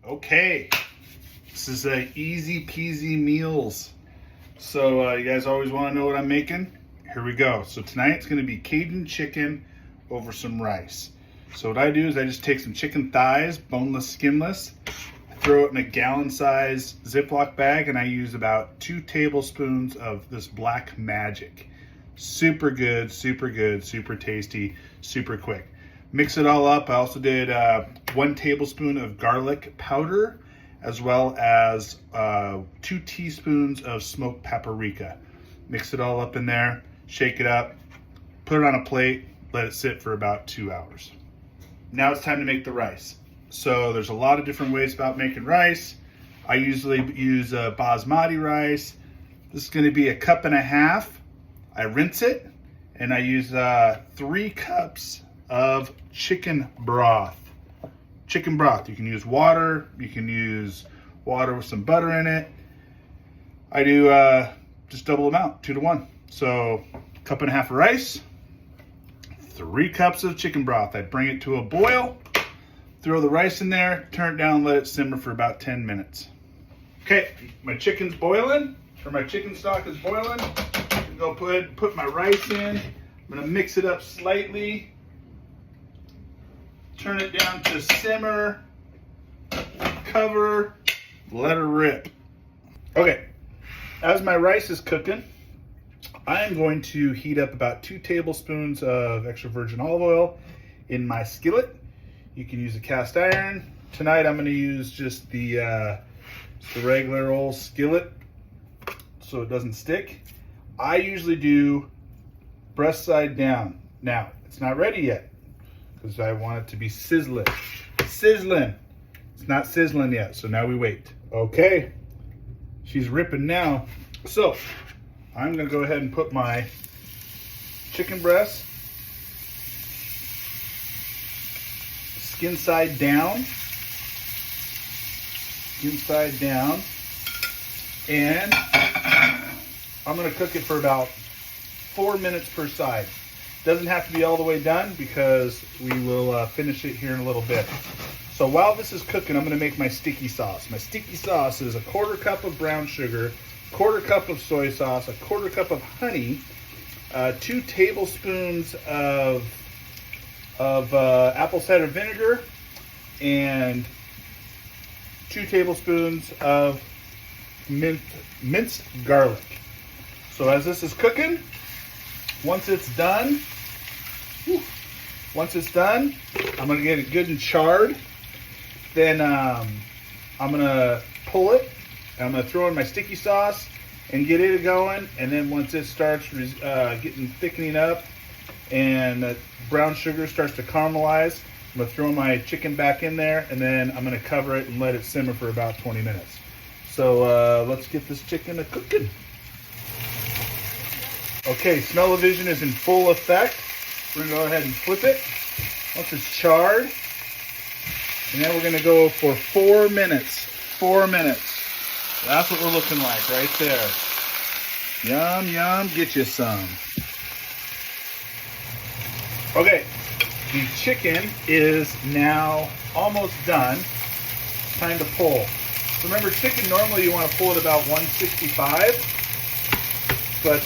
Okay, this is easy peasy meals. So you guys always want to know what I'm making? Here we go. So tonight it's going to be Cajun chicken over some rice. So what I do is I just take some chicken thighs, boneless, skinless, throw it in a gallon-size Ziploc bag, and I use about 2 tablespoons of this Black Magic. Super good, super tasty, super quick. Mix it all up. I also did 1 tablespoon of garlic powder, as well as 2 teaspoons of smoked paprika. Mix it all up in there, shake it up, put it on a plate, let it sit for about 2 hours. Now it's time to make the rice. So there's a lot of different ways about making rice. I usually use basmati rice. This is going to be 1.5 cups. I rinse it, and I use 3 cups of chicken broth. Chicken broth. You can use water. You can use water with some butter in it. I do just double amount, 2 to 1. So 1.5 cups of rice, 3 cups of chicken broth. I bring it to a boil, throw the rice in there, turn it down, let it simmer for about 10 minutes. Okay, my chicken's boiling, or my chicken stock is boiling. I'm gonna go put my rice in. I'm gonna mix it up slightly. Turn it down to simmer, cover, let her rip. Okay, as my rice is cooking, I am going to heat up about 2 tablespoons of extra virgin olive oil in my skillet. You can use a cast iron. Tonight I'm going to use just the regular old skillet so it doesn't stick. I usually do breast side down. Now, it's not ready yet because I want it to be sizzling. Sizzling. It's not sizzling yet, so now we wait. Okay, she's ripping now. So, I'm going to go ahead and put my chicken breast skin side down, and I'm going to cook it for about 4 minutes per side. Doesn't have to be all the way done because we will finish it here in a little bit. So while this is cooking, I'm going to make my sticky sauce. My sticky sauce is 1/4 cup of brown sugar, 1/4 cup of soy sauce, 1/4 cup of honey, 2 tablespoons of apple cider vinegar, and 2 tablespoons of minced garlic. So as this is cooking, once it's done, I'm gonna get it good and charred. Then I'm gonna pull it, and I'm gonna throw in my sticky sauce and get it going. And then once it starts thickening up and the brown sugar starts to caramelize, I'm gonna throw my chicken back in there, and then I'm gonna cover it and let it simmer for about 20 minutes. So let's get this chicken a cooking. Okay, smell-o-vision is in full effect. We're gonna go ahead and flip it once it's charred. And then we're gonna go for 4 minutes. 4 minutes. That's what we're looking like right there. Yum, yum, get you some. Okay, the chicken is now almost done. Time to pull. Remember, chicken normally you want to pull at about 165, but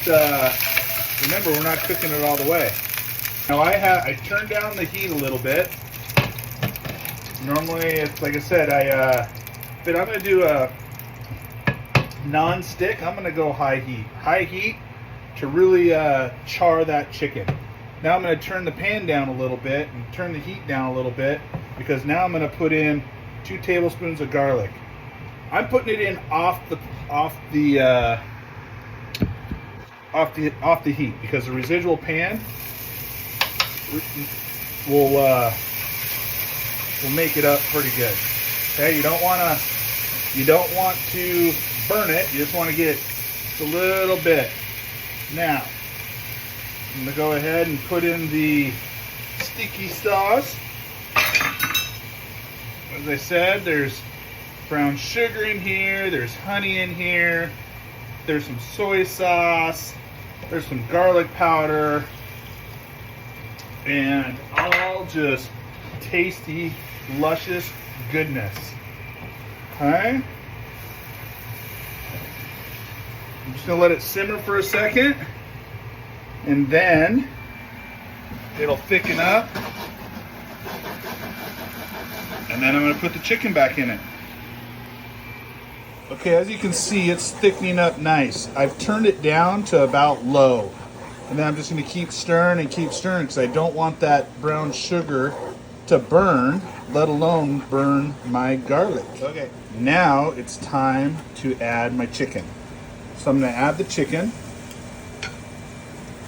remember, we're not cooking it all the way. Now I turned down the heat a little bit. Normally, it's like I said, but I'm going to do a non-stick. I'm going to go high heat. High heat to really char that chicken. Now I'm going to turn the pan down a little bit and turn the heat down a little bit, because now I'm going to put in 2 tablespoons of garlic. I'm putting it in off the heat, because the residual pan will make it up pretty good. Okay, you don't want to burn it. You just want to get just a little bit. Now I'm gonna go ahead and put in the sticky sauce. As I said, there's brown sugar in here, there's honey in here, there's some soy sauce, there's some garlic powder, and all just tasty, luscious goodness. Okay. I'm just gonna let it simmer for a second, and then it'll thicken up. And then I'm gonna put the chicken back in it. Okay, as you can see, it's thickening up nice. I've turned it down to about low. And then I'm just gonna keep stirring because I don't want that brown sugar to burn, let alone burn my garlic. Okay, now it's time to add my chicken. So I'm gonna add the chicken.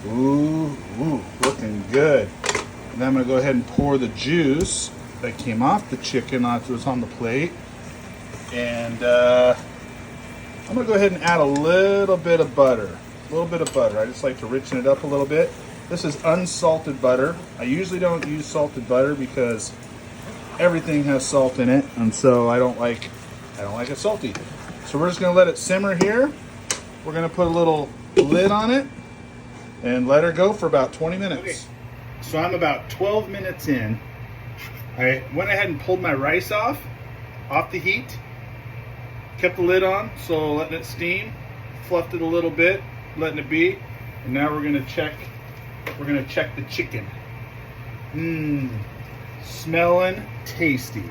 Ooh, looking good. And then I'm gonna go ahead and pour the juice that came off the chicken onto what's on the plate. And I'm gonna go ahead and add a little bit of butter. I just like to richen it up a little bit. This is unsalted butter. I usually don't use salted butter because everything has salt in it, and so I don't like it salty. So we're just gonna let it simmer here. We're gonna put a little lid on it and let her go for about 20 minutes. Okay. So I'm about 12 minutes in. I went ahead and pulled my rice off the heat. Kept the lid on, so letting it steam. Fluffed it a little bit, letting it be. And now we're gonna check the chicken. Smelling tasty.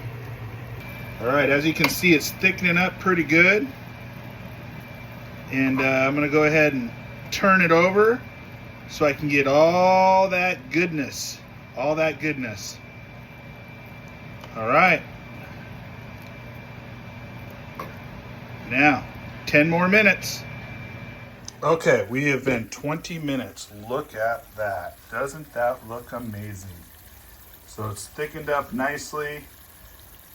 All right, as you can see, it's thickening up pretty good. And I'm gonna go ahead and turn it over so I can get all that goodness. All right. Now, 10 more minutes. Okay, we have been 20 minutes. Look at that. Doesn't that look amazing? So it's thickened up nicely.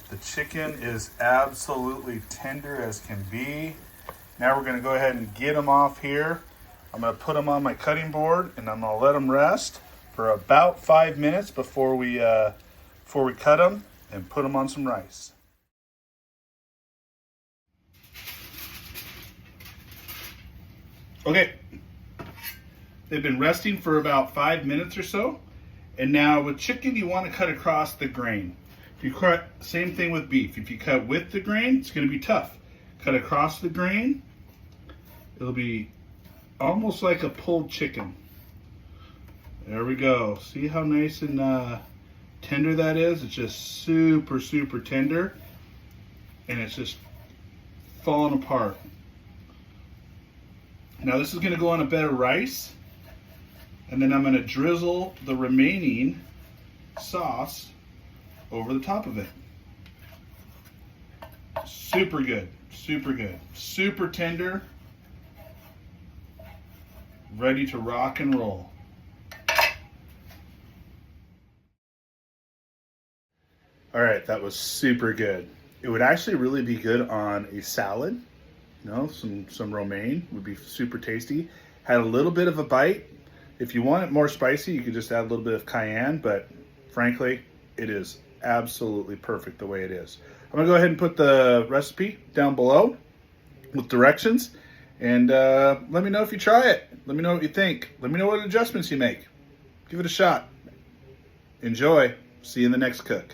The chicken is absolutely tender as can be. Now we're gonna go ahead and get them off here. I'm gonna put them on my cutting board and I'm gonna let them rest for about 5 minutes before we cut them and put them on some rice. Okay, they've been resting for about 5 minutes or so. And now with chicken, you want to cut across the grain. If you cut, same thing with beef. If you cut with the grain, it's going to be tough. Cut across the grain, it'll be almost like a pulled chicken. There we go. See how nice and tender that is? It's just super, super tender. And it's just falling apart. Now this is going to go on a bed of rice, and then I'm going to drizzle the remaining sauce over the top of it. Super good, super tender, ready to rock and roll. All right, that was super good. It would actually really be good on a salad. You know, some romaine would be super tasty. Had a little bit of a bite. If you want it more spicy, you could just add a little bit of cayenne, but frankly, it is absolutely perfect the way it is. I'm gonna go ahead and put the recipe down below with directions, and let me know if you try it. Let me know what you think. Let me know what adjustments you make. Give it a shot. Enjoy. See you in the next cook.